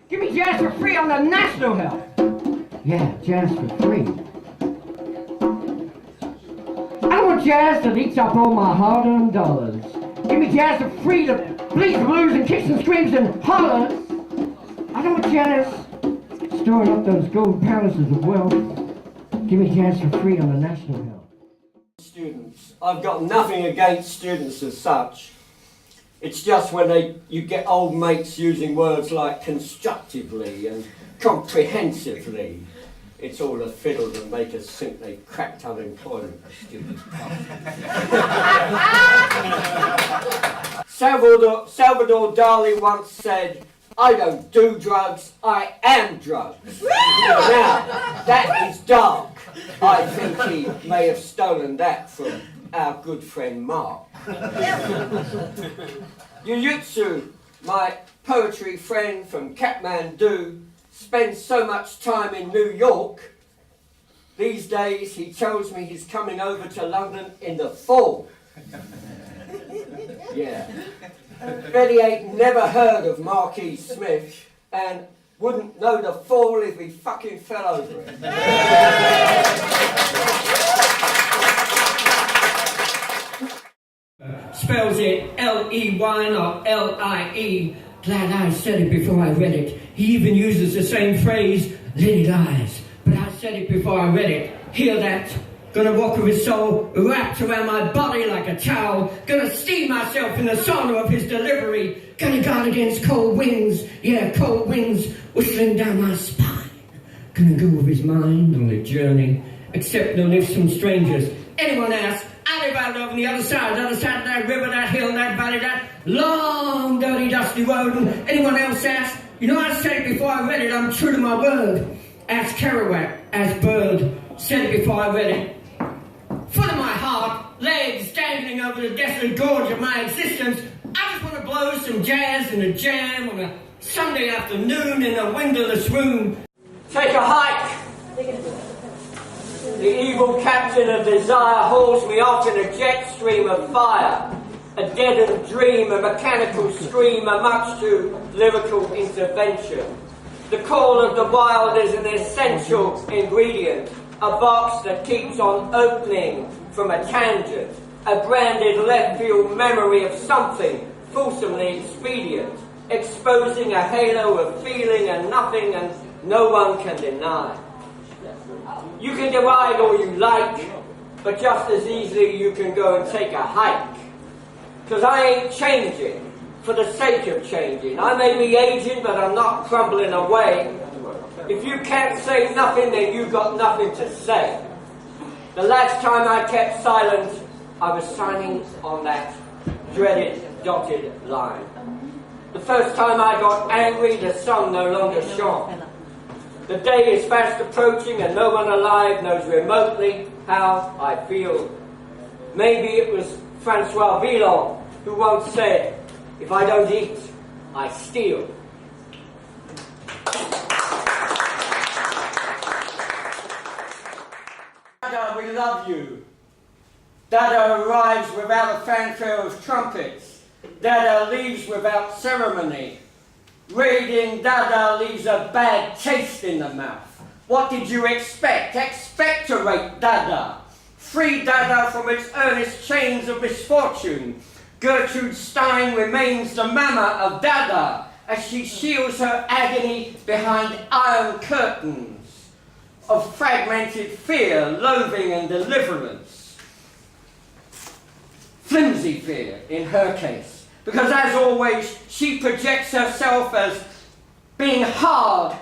Give me jazz for free on the national health. Yeah, jazz for free. I don't want jazz that eats up all my hard-earned dollars. Give me jazz for free to bleed the blues and kicks and screams and hollers. I don't want jazz storing up those gold palaces of wealth. Give me jazz for free on the national health. Students. I've got nothing against students as such. It's just when you get old mates using words like constructively and comprehensively, it's all a fiddle to make us think they cracked unemployment. Stupid Salvador Dali once said, "I don't do drugs, I am drugs." Now, that is dark. I think he may have stolen that from our good friend Mark. Jiu-Jitsu, my poetry friend from Kathmandu, spends so much time in New York. These days he tells me he's coming over to London in the fall. Yeah. Betty ain't never heard of Marquis Smith and wouldn't know the fall if he fucking fell over it. Spells it L-E-Y, not L-I-E. Glad I said it before I read it. He even uses the same phrase, Lily lies. But I said it before I read it. Hear that? Gonna walk with his soul wrapped around my body like a towel. Gonna steam myself in the sauna of his delivery. Gonna guard against cold winds. Yeah, cold winds whistling down my spine. Gonna go with his mind on the journey. Accept no lifts from strangers. Anyone else? I live out over the other side of that river, that hill, that valley, that long, dirty, dusty road. And anyone else asks, you know, I said it before I read it, I'm true to my word. As Kerouac, as Bird, said it before I read it. Foot of my heart, legs dangling over the desolate gorge of my existence. I just want to blow some jazz in a jam on a Sunday afternoon in a windowless room. Take a hike. The evil captain of desire hauls me off in a jet stream of fire, a deadened dream, a mechanical scream, a much too lyrical intervention. The call of the wild is an essential ingredient, a box that keeps on opening from a tangent, a branded left field memory of something fulsomely expedient, exposing a halo of feeling and nothing and no one can deny. You can deride all you like, but just as easily you can go and take a hike. Because I ain't changing for the sake of changing. I may be aging, but I'm not crumbling away. If you can't say nothing, then you've got nothing to say. The last time I kept silent, I was signing on that dreaded dotted line. The first time I got angry, the sun no longer shone. The day is fast approaching and no one alive knows remotely how I feel. Maybe it was Francois Villon who once said, "If I don't eat, I steal." Dada, we love you. Dada arrives without a fanfare of trumpets. Dada leaves without ceremony. Raiding Dada leaves a bad taste in the mouth. What did you expect? Expectorate Dada. Free Dada from its earnest chains of misfortune. Gertrude Stein remains the mama of Dada as she shields her agony behind iron curtains of fragmented fear, loathing and deliverance. Flimsy fear in her case. Because as always, she projects herself as being hard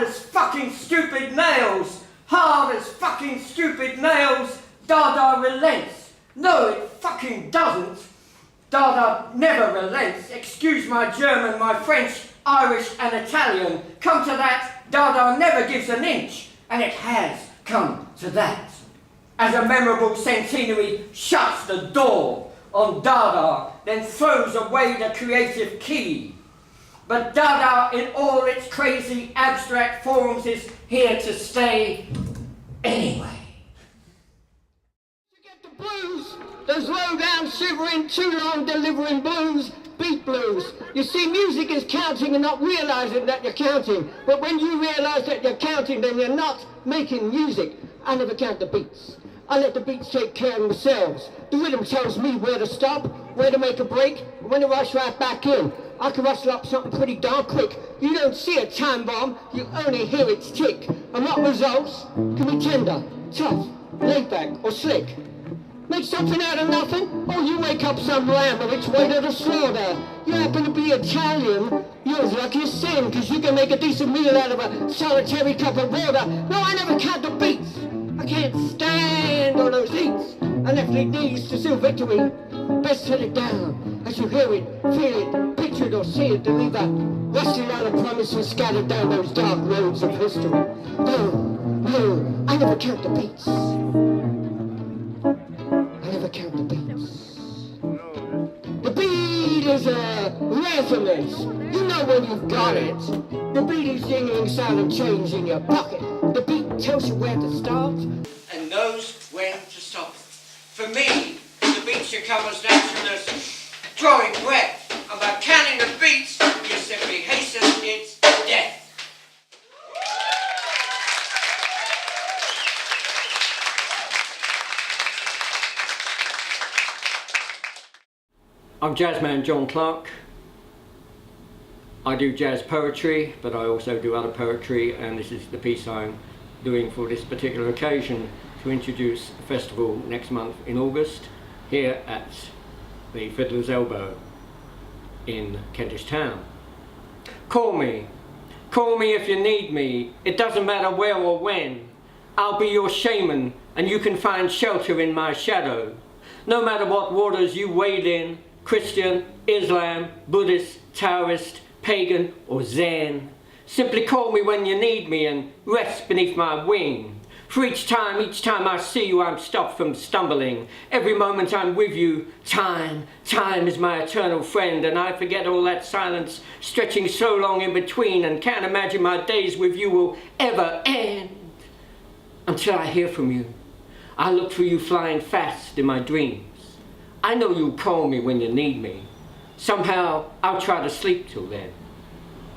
as fucking stupid nails, hard as fucking stupid nails. Dada relents. No, it fucking doesn't. Dada never relents. Excuse my German, my French, Irish and Italian. Come to that, Dada never gives an inch, and it has come to that. As a memorable centenary shuts the door on Dada, then throws away the creative key. But Dada, in all its crazy abstract forms, is here to stay anyway. To get the blues, those low-down, shivering, too long delivering blues, beat blues. You see, music is counting and not realizing that you're counting. But when you realize that you're counting, then you're not making music. I never count the beats. I let the beats take care of themselves. The rhythm tells me where to stop, where to make a break, and when to rush right back in. I can rustle up something pretty darn quick. You don't see a time bomb, you only hear its tick. And what results can be tender, tough, laid back, or slick. Make something out of nothing, or you wake up some lamb of its way to the slaughter. You happen to be Italian, you're as lucky as sin, because you can make a decent meal out of a solitary cup of water. No, I never count the beats. I can't stand all those heats. I left it knees to seal victory. Best set it down as you hear it, feel it, picture it or see it, to leave a rusty line of promises scattered down those dark roads of history. No, I never count the beats. I never count the beats. The beat is a resonance. You know when you've got it. The beat is jingling sound of change in your pocket. The beat tells you where to start and knows when to stop. For me, the beat should come as natural as drawing breath. And by counting the beats, you simply hasten its death. I'm Jazzman John Clarke. I do jazz poetry, but I also do other poetry, and this is the piece I'm doing for this particular occasion to introduce a festival next month in August here at the Fiddler's Elbow in Kentish Town. Call me if you need me, it doesn't matter where or when. I'll be your shaman and you can find shelter in my shadow. No matter what waters you wade in, Christian, Islam, Buddhist, Taoist, pagan or Zen. Simply call me when you need me and rest beneath my wing. For each time I see you, I'm stopped from stumbling. Every moment I'm with you, time is my eternal friend, and I forget all that silence stretching so long in between, and can't imagine my days with you will ever end. Until I hear from you, I look for you flying fast in my dreams. I know you'll call me when you need me. Somehow I'll try to sleep till then.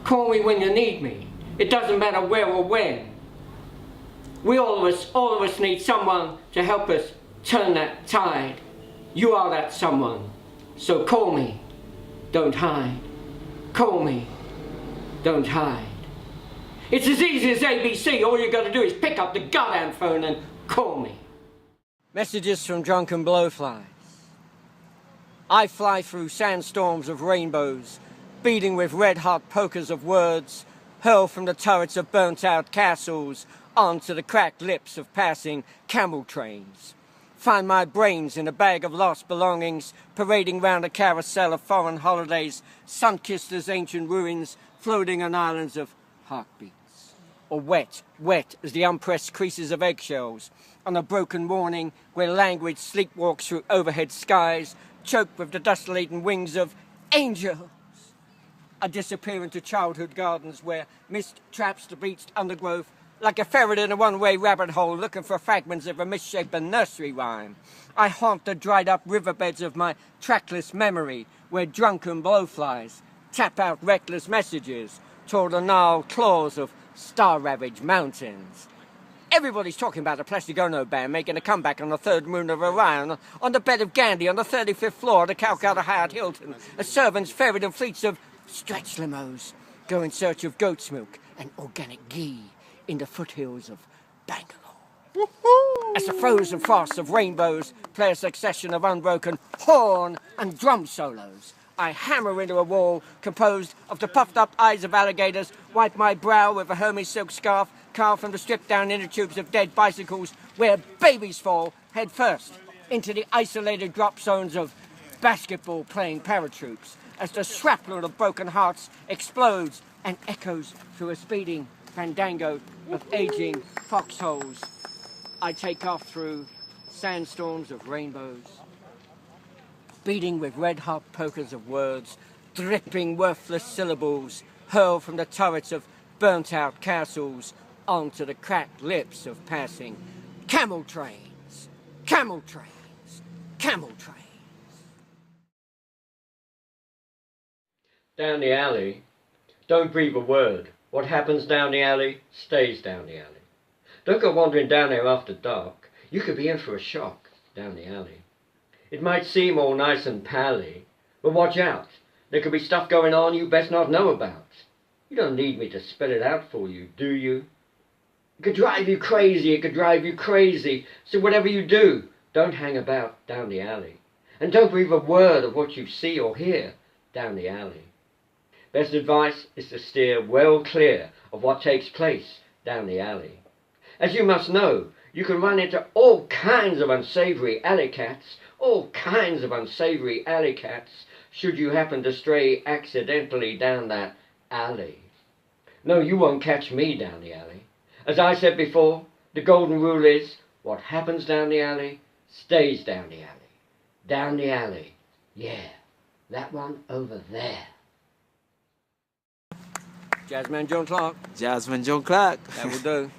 Call me when you need me. It doesn't matter where or when. All of us need someone to help us turn that tide. You are that someone. So call me, don't hide. Call me, don't hide. It's as easy as ABC. All you gotta do is pick up the goddamn phone and call me. Messages from drunken blowflies. I fly through sandstorms of rainbows, beating with red-hot pokers of words, hurl from the turrets of burnt-out castles onto the cracked lips of passing camel trains. Find my brains in a bag of lost belongings, parading round a carousel of foreign holidays, sun-kissed as ancient ruins, floating on islands of heartbeats. Or wet as the unpressed creases of eggshells, on a broken morning where language sleepwalks through overhead skies, choked with the dust-laden wings of angels. I disappear into childhood gardens where mist traps the bleached undergrowth like a ferret in a one-way rabbit hole looking for fragments of a misshapen nursery rhyme. I haunt the dried-up riverbeds of my trackless memory where drunken blowflies tap out reckless messages toward the gnarled claws of star-ravaged mountains. Everybody's talking about a Plastigono band making a comeback on the third moon of Orion, on the bed of Gandhi, on the 35th floor of the Calcutta Hyatt Hilton, as servants ferried in fleets of stretch limos go in search of goat's milk and organic ghee in the foothills of Bangalore. As the frozen frosts of rainbows play a succession of unbroken horn and drum solos, I hammer into a wall composed of the puffed-up eyes of alligators, wipe my brow with a Hermes silk scarf carved from the stripped-down inner tubes of dead bicycles where babies fall head first into the isolated drop zones of basketball-playing paratroops as the shrapnel of broken hearts explodes and echoes through a speeding fandango of aging foxholes. I take off through sandstorms of rainbows, beating with red-hot pokers of words, dripping worthless syllables, hurled from the turrets of burnt-out castles onto the cracked lips of passing camel trains, camel trains, camel trains. Down the alley, don't breathe a word. What happens down the alley stays down the alley. Don't go wandering down there after dark. You could be in for a shock down the alley. It might seem all nice and pally, but watch out. There could be stuff going on you best not know about. You don't need me to spell it out for you, do you? It could drive you crazy, it could drive you crazy. So whatever you do, don't hang about down the alley. And don't breathe a word of what you see or hear down the alley. Best advice is to steer well clear of what takes place down the alley. As you must know, you can run into all kinds of unsavory alley cats, all kinds of unsavory alley cats, should you happen to stray accidentally down that alley. No, you won't catch me down the alley. As I said before, the golden rule is, what happens down the alley, stays down the alley. Down the alley, yeah, that one over there. Jazzman John Clarke. Jazzman John Clarke. That will do.